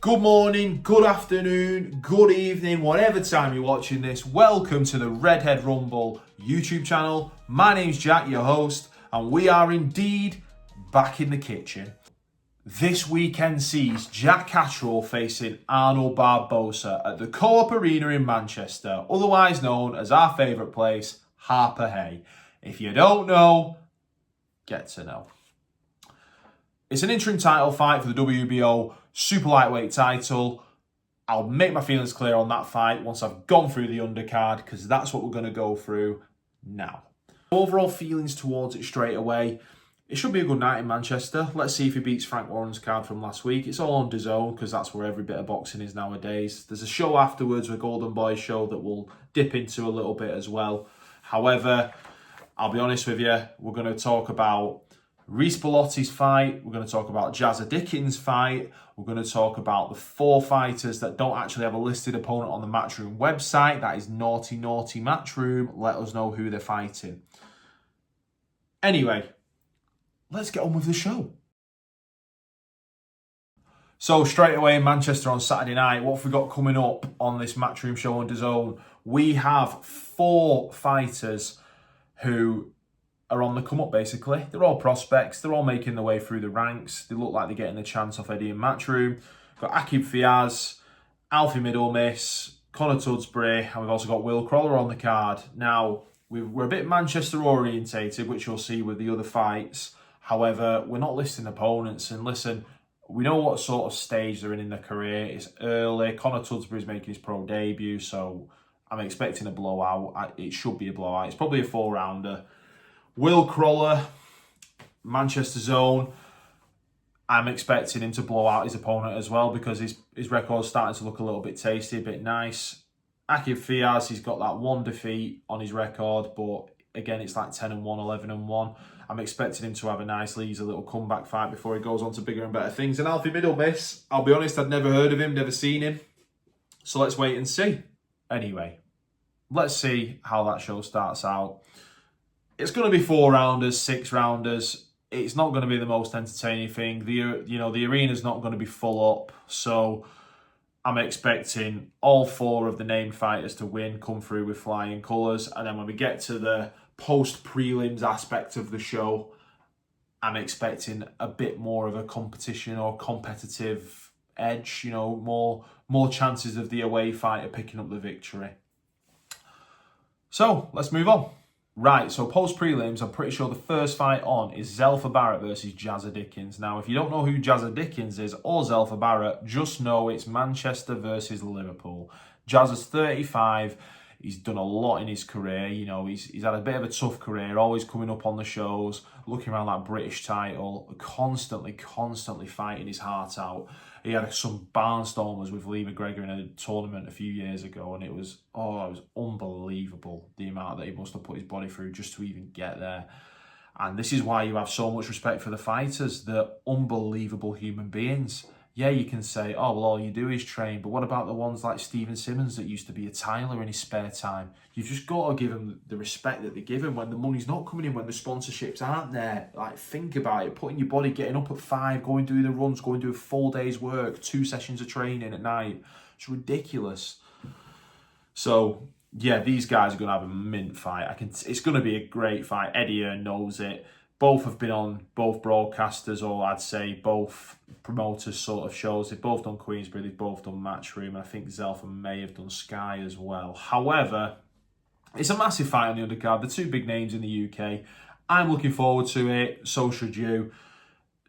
Good morning, good afternoon, good evening, whatever time you're watching this. Welcome to the Redhead Rumble YouTube channel. My name's Jack, your host, and we are indeed back in the kitchen. This weekend sees Jack Catterall facing Arnold Barbosa at the Co-op Arena in Manchester, otherwise known as our favourite place, Harper Hay. If you don't know, get to know. It's an interim title fight for the WBO super lightweight title. I'll make my feelings clear on that fight once I've gone through the undercard, because that's what we're going to go through now. Overall feelings towards it straight away. It should be a good night in Manchester. Let's see if he beats Frank Warren's card from last week. It's all on DAZN because that's where every bit of boxing is nowadays. There's a show afterwards, a Golden Boy show, that we'll dip into a little bit as well. However, I'll be honest with you, we're going to talk about Reece Bellotti's fight, we're going to talk about Jazza Dickens' fight, we're going to talk about the 4 fighters that don't actually have a listed opponent on the Matchroom website. That is naughty, naughty Matchroom. Let us know who they're fighting. Anyway, let's get on with the show. So straight away in Manchester on Saturday night, what have we got coming up on this Matchroom show on DAZN? We have 4 fighters who are on the come up, basically. They're all prospects. They're all making their way through the ranks. They look like they're getting the chance off Eddie in Matchroom. We've got Akib Fiaz, Alfie Middlemiss, Conor Tudsbury, and we've also got Will Crawler on the card. Now, we're a bit Manchester orientated, which you'll see with the other fights. However, we're not listing opponents. And listen, we know what sort of stage they're in their career. It's early. Conor Tudsbury's making his pro debut, so I'm expecting a blowout. It should be a blowout. It's probably a 4-rounder. Will Crawler, Manchester zone. I'm expecting him to blow out his opponent as well, because his record's starting to look a little bit tasty, a bit nice. Akib Fiaz, he's got that 1 defeat on his record, but again, it's like 10-1, 11-1. I'm expecting him to have a nice easy little comeback fight before he goes on to bigger and better things. And Alfie Middlemiss, I'll be honest, I'd never heard of him, never seen him. So let's wait and see. Anyway, let's see how that show starts out. It's going to be 4-rounders, 6-rounders. It's not going to be the most entertaining thing. The arena's not going to be full up. So I'm expecting all 4 of the named fighters to win, come through with flying colours. And then when we get to the post-prelims aspect of the show, I'm expecting a bit more of a competition or competitive edge. More chances of the away fighter picking up the victory. So let's move on. Right, so post-prelims, I'm pretty sure the first fight on is Zelfa Barrett versus Jazza Dickens. Now, if you don't know who Jazza Dickens is or Zelfa Barrett, just know it's Manchester versus Liverpool. Jazza's 35. He's done a lot in his career. He's had a bit of a tough career, always coming up on the shows, looking around that British title, constantly fighting his heart out. He had some barnstormers with Lee McGregor in a tournament a few years ago, and it was unbelievable, the amount that he must have put his body through just to even get there. And this is why you have so much respect for the fighters. They're unbelievable human beings. Yeah, you can say, oh, well, all you do is train. But what about the ones like Stephen Simmons that used to be a tiler in his spare time? You've just got to give him the respect that they give him when the money's not coming in, when the sponsorships aren't there. Like, think about it. Putting your body, getting up at 5, going do the runs, going do a full day's work, 2 sessions of training at night. It's ridiculous. So, yeah, these guys are going to have a mint fight. It's going to be a great fight. Eddie knows it. Both have been on both broadcasters, or I'd say both promoters sort of shows. They've both done Queensberry, they've both done Matchroom, and I think Zelfa may have done Sky as well. However, it's a massive fight on the undercard. The 2 big names in the UK. I'm looking forward to it, so should you.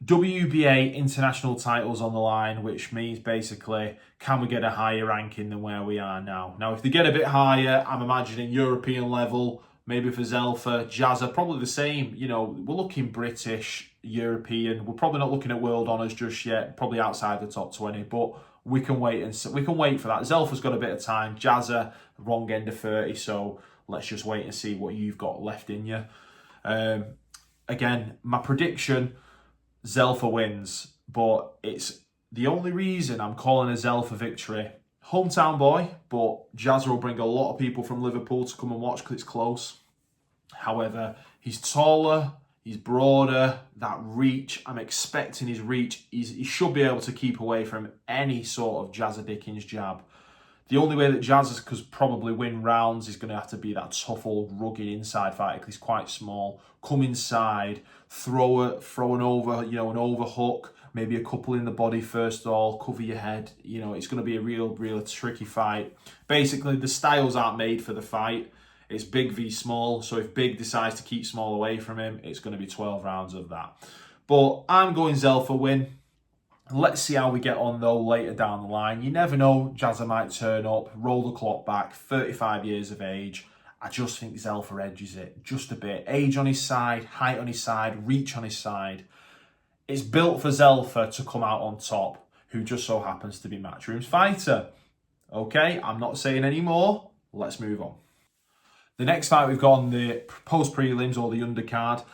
WBA international titles on the line, which means basically, can we get a higher ranking than where we are now? Now, if they get a bit higher, I'm imagining European level. Maybe for Zelfa, Jazza, probably the same. We're looking British, European. We're probably not looking at world honours just yet. Probably outside the top 20, but we can wait we can wait for that. Zelfa's got a bit of time. Jazza, wrong end of 30, so let's just wait and see what you've got left in you. Again, my prediction: Zelfa wins, but it's the only reason I'm calling a Zelfa victory. Hometown boy, but Jazza will bring a lot of people from Liverpool to come and watch because it's close. However, he's taller, He's broader, that reach, I'm expecting his reach. He should be able to keep away from any sort of Jazza Dickens jab. The only way that Jazza could probably win rounds is going to have to be that tough old rugged inside fighter because he's quite small. Come inside, throw an over, an overhook, maybe a couple in the body first of all, cover your head. It's going to be a real tricky fight. Basically, the styles aren't made for the fight. It's big v small, so if big decides to keep small away from him, it's going to be 12 rounds of that. But I'm going Zell for win. Let's see how we get on though later down the line. You never know, Jazza might turn up, roll the clock back, 35 years of age. I just think Zelfa edges it just a bit. Age on his side, height on his side, reach on his side. It's built for Zelfa to come out on top, who just so happens to be Matchroom's fighter. Okay, I'm not saying any more. Let's move on. The next fight we've got on the post-prelims or the undercard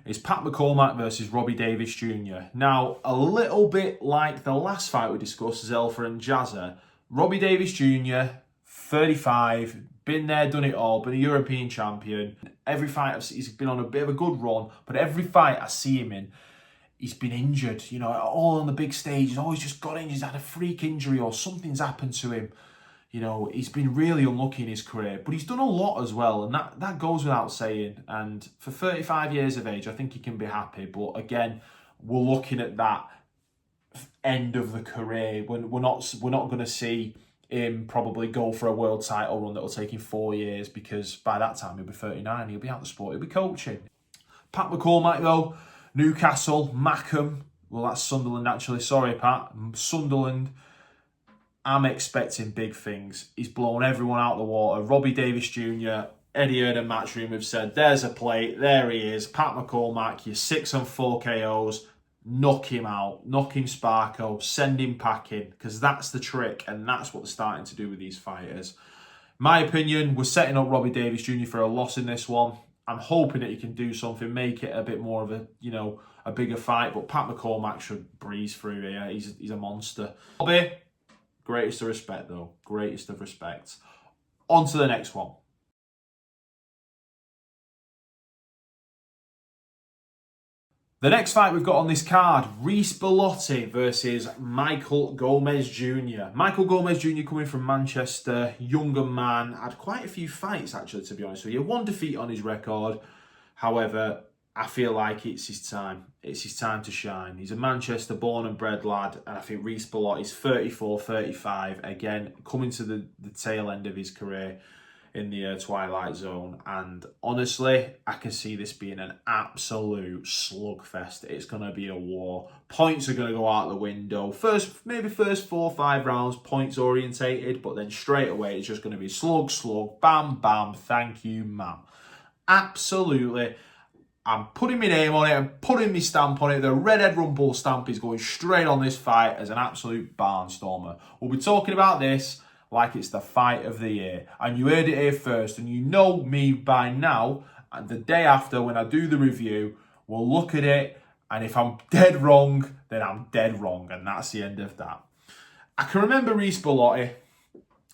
is Pat McCormack versus Robbie Davis Jr. Now, a little bit like the last fight we discussed, Zelfa and Jazza, Robbie Davis Jr., 35, been there, done it all, been a European champion. Every fight he's been on a bit of a good run, but every fight I see him in, he's been injured. All on the big stage, he's always just got injured. He's had a freak injury or something's happened to him. He's been really unlucky in his career, but he's done a lot as well, and that goes without saying. And for 35 years of age, I think he can be happy. But again, we're looking at that end of the career when we're not going to see him probably go for a world title run that will take him 4 years, because by that time he'll be 39, he'll be out of the sport, he'll be coaching. Pat McCormack though, Newcastle, Mackham, well that's Sunderland actually, sorry Pat, Sunderland. I'm expecting big things. He's blown everyone out of the water. Robbie Davis Jr., Eddie Hearn and Matchroom have said, there's a plate, there he is. Pat McCormack, you're 6 and 4 KOs. Knock him out, knock him sparko, send him packing, because that's the trick, and that's what they're starting to do with these fighters. My opinion, we're setting up Robbie Davis Jr. for a loss in this one. I'm hoping that he can do something, make it a bit more of a bigger fight, but Pat McCormack should breeze through here. He's a monster. Robbie, greatest of respect, though. Greatest of respect. On to the next one. The next fight we've got on this card, Reece Bellotti versus Michael Gomez Jr. Michael Gomez Jr. coming from Manchester, younger man, had quite a few fights actually, to be honest with you. 1 defeat on his record. However, I feel like it's his time. It's his time to shine. He's a Manchester born and bred lad, and I think Reece Bellotti's 34, 35, again, coming to the tail end of his career in the Twilight Zone. And honestly, I can see this being an absolute slugfest. It's going to be a war. Points are going to go out the window. Maybe first 4 or 5 rounds, points orientated, but then straight away, it's just going to be slug, bam, bam, thank you, ma'am. Absolutely. I'm putting my name on it, I'm putting my stamp on it. The Redhead Rumble stamp is going straight on this fight as an absolute barnstormer. We'll be talking about this like it's the fight of the year. And you heard it here first, and you know me by now, and the day after when I do the review, we'll look at it, and if I'm dead wrong, then I'm dead wrong, and that's the end of that. I can remember Reece Bellotti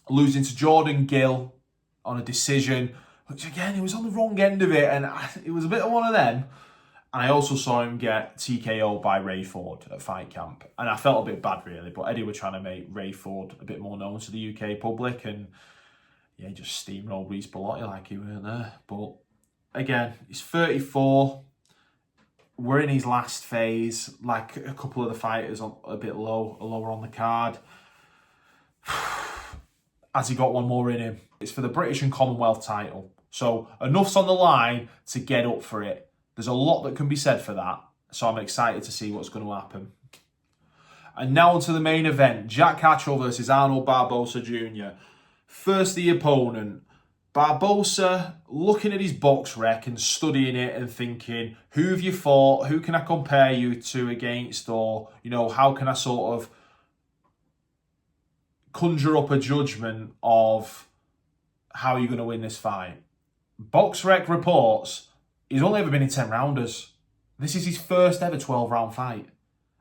losing to Jordan Gill on a decision, which again, he was on the wrong end of it, and it was a bit of one of them. And I also saw him get TKO'd by Ray Ford at Fight Camp. And I felt a bit bad, really. But Eddie were trying to make Ray Ford a bit more known to the UK public. And yeah, he just steamrolled Reece Bellotti like he weren't there. But again, he's 34. We're in his last phase. Like a couple of the fighters a bit lower on the card. Has he got one more in him? It's for the British and Commonwealth title. So enough's on the line to get up for it. There's a lot that can be said for that, so I'm excited to see what's going to happen. And now on to the main event, Jack Catterall versus Arnold Barbosa Jr. First, the opponent. Barbosa, looking at his box rec and studying it and thinking, who have you fought? Who can I compare you to against? Or, how can I sort of conjure up a judgment of how you're going to win this fight? Box rec reports, he's only ever been in 10 rounders. This is his first ever 12-round fight.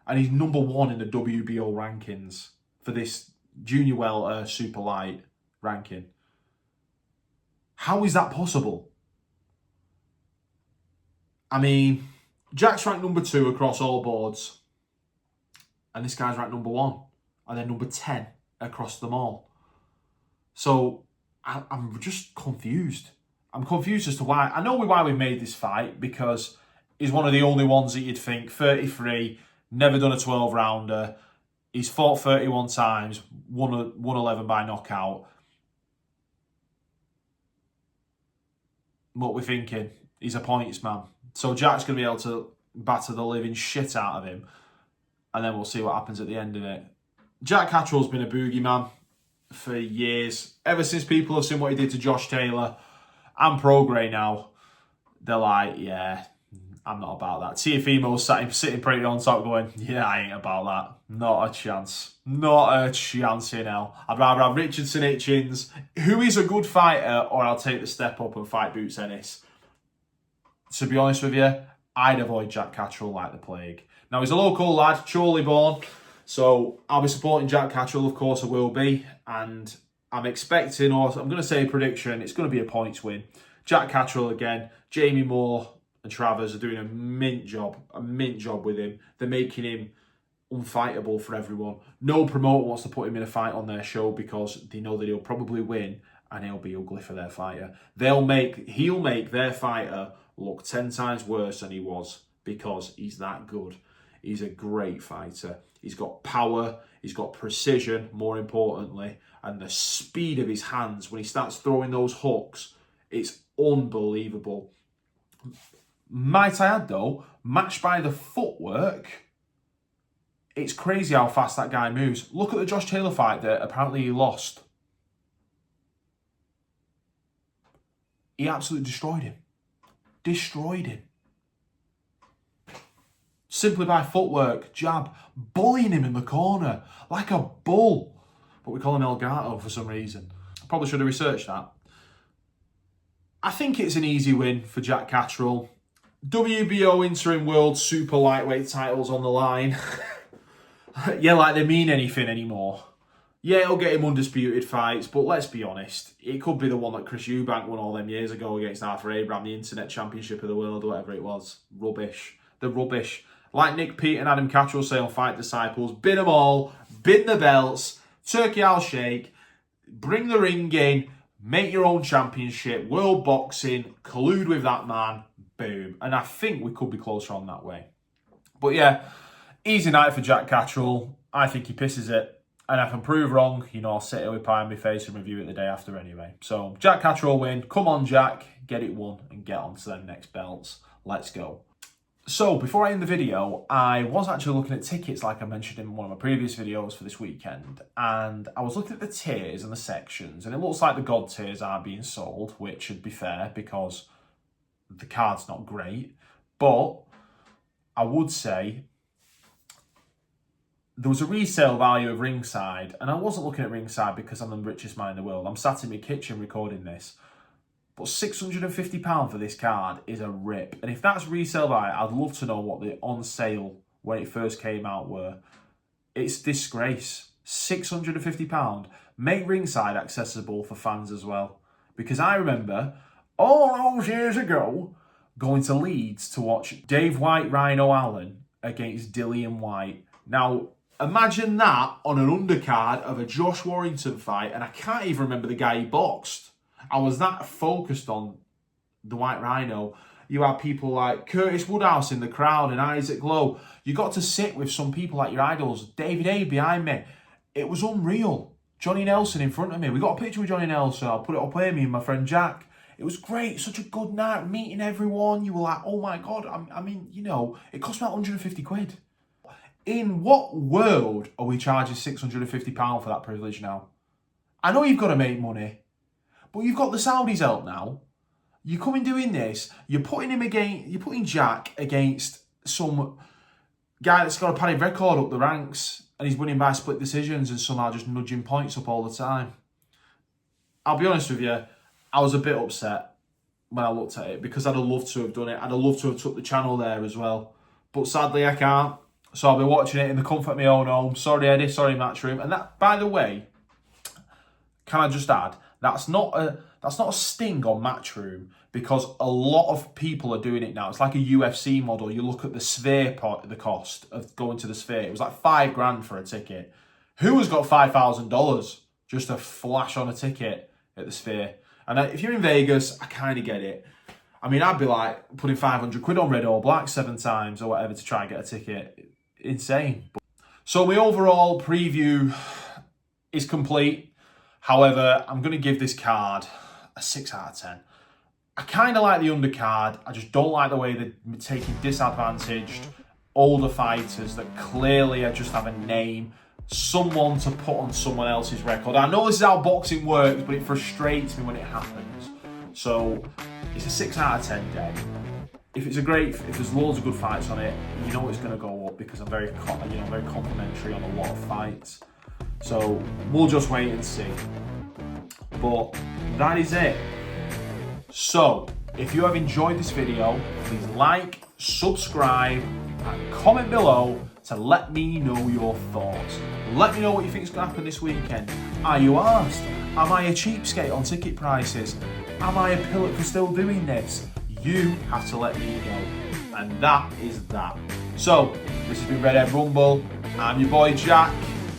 And he's number 1 in the WBO rankings for this junior welter super light ranking. How is that possible? I mean, Jack's ranked number 2 across all boards. And this guy's ranked number 1. And then number 10 across them all. So I'm just confused. I'm confused as to why. I know why we've made this fight, because he's one of the only ones that you'd think, 33, never done a 12-rounder. He's fought 31 times, won 11 by knockout. What we're thinking, he's a points man. So Jack's going to be able to batter the living shit out of him. And then we'll see what happens at the end of it. Jack Catterall's been a boogeyman for years. Ever since people have seen what he did to Josh Taylor and Prograis now, they're like, yeah, I'm not about that. Tiafimo's sitting pretty on top going, yeah, I ain't about that. Not a chance. Not a chance in hell. I'd rather have Richardson Hitchens, who is a good fighter, or I'll take the step up and fight Boots Ennis. To be honest with you, I'd avoid Jack Catterall like the plague. Now, he's a local lad, Chorley born, so I'll be supporting Jack Catterall, of course I will be, and I'm expecting, or I'm going to say a prediction, it's going to be a points win. Jack Catterall again, Jamie Moore and Travers are doing a mint job with him. They're making him unfightable for everyone. No promoter wants to put him in a fight on their show because they know that he'll probably win and he'll be ugly for their fighter. He'll make their fighter look 10 times worse than he was because he's that good. He's a great fighter. He's got power, he's got precision, more importantly, and the speed of his hands when he starts throwing those hooks, it's unbelievable. Might I add though, matched by the footwork, it's crazy how fast that guy moves. Look at the Josh Taylor fight that apparently he lost. He absolutely destroyed him. Destroyed him. Simply by footwork, jab, bullying him in the corner like a bull. But we call him El Gato for some reason. I probably should have researched that. I think it's an easy win for Jack Catterall. WBO Interim World Super Lightweight titles on the line. Yeah, like they mean anything anymore. Yeah, it'll get him undisputed fights, but let's be honest. It could be the one that Chris Eubank won all them years ago against Arthur Abraham, the Internet Championship of the World, or whatever it was. Rubbish. The rubbish. Like Nick Pete and Adam Catterall say on Fight Disciples, bin them all, bin the belts, turkey I'll shake, bring the ring in, make your own championship, world boxing, collude with that man, boom. And I think we could be closer on that way. But yeah, easy night for Jack Catterall. I think he pisses it. And if I'm proved wrong, you know, I'll sit here with pie on my face and review it the day after anyway. So, Jack Catterall win. Come on, Jack. Get it won and get on to them next belts. Let's go. So, before I end the video, I was actually looking at tickets like I mentioned in one of my previous videos for this weekend. And I was looking at the tiers and the sections. And it looks like the God tiers are being sold, which should be fair because the card's not great. But I would say there was a resale value of ringside, and I wasn't looking at ringside because I'm the richest man in the world. I'm sat in my kitchen recording this. But £650 for this card is a rip. And if that's resale value, I'd love to know what the on sale when it first came out were. It's disgrace. £650. Make ringside accessible for fans as well. Because I remember all those years ago going to Leeds to watch Dave White Rhino Allen against Dillian White. Now, imagine that on an undercard of a Josh Warrington fight, and I can't even remember the guy he boxed. I was that focused on the White Rhino. You had people like Curtis Woodhouse in the crowd and Isaac Lowe. You got to sit with some people like your idols. David A behind me. It was unreal. Johnny Nelson in front of me. We got a picture with Johnny Nelson. I'll put it up here, me and my friend Jack. It was great. Such a good night. Meeting everyone. You were like, oh my God. I mean, you know, it cost me about 150 quid. In what world are we charging £650 for that privilege now? I know you've got to make money, but you've got the Saudis help now. You're coming doing this. You're putting Jack against some guy that's got a padded record up the ranks and he's winning by split decisions and somehow just nudging points up all the time. I'll be honest with you, I was a bit upset when I looked at it because I'd have loved to have done it. I'd have loved to have took the channel there as well. But sadly, I can't. So I'll be watching it in the comfort of my own home. Sorry, Eddie. Sorry, Matchroom. And that, by the way, can I just add, that's not That's not a sting on Matchroom, because a lot of people are doing it now. It's like a UFC model. You look at the Sphere part, the cost of going to the Sphere. It was like $5,000 for a ticket. Who has got $5,000 just to flash on a ticket at the Sphere? And if you're in Vegas, I kind of get it. I mean, I'd be like putting 500 quid on Red or Black 7 times or whatever to try and get a ticket. Insane. So my overall preview is complete. However, I'm going to give this card a 6 out of 10. I kind of like the undercard. I just don't like the way they're taking disadvantaged older fighters that clearly just have a name, someone to put on someone else's record. I know this is how boxing works, but it frustrates me when it happens. So it's a 6 out of 10 day. If there's loads of good fights on it, you know it's going to go up, because I'm very complimentary on a lot of fights. So we'll just wait and see. But that is it. So if you have enjoyed this video, please like, subscribe, and comment below to let me know your thoughts. Let me know what you think is going to happen this weekend. Are you arsed? Am I a cheapskate on ticket prices? Am I a pillock for still doing this? You have to let me know. And that is that. So, this has been Redhead Rumble. I'm your boy Jack.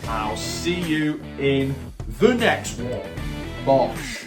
I'll see you in the next one. Bosh.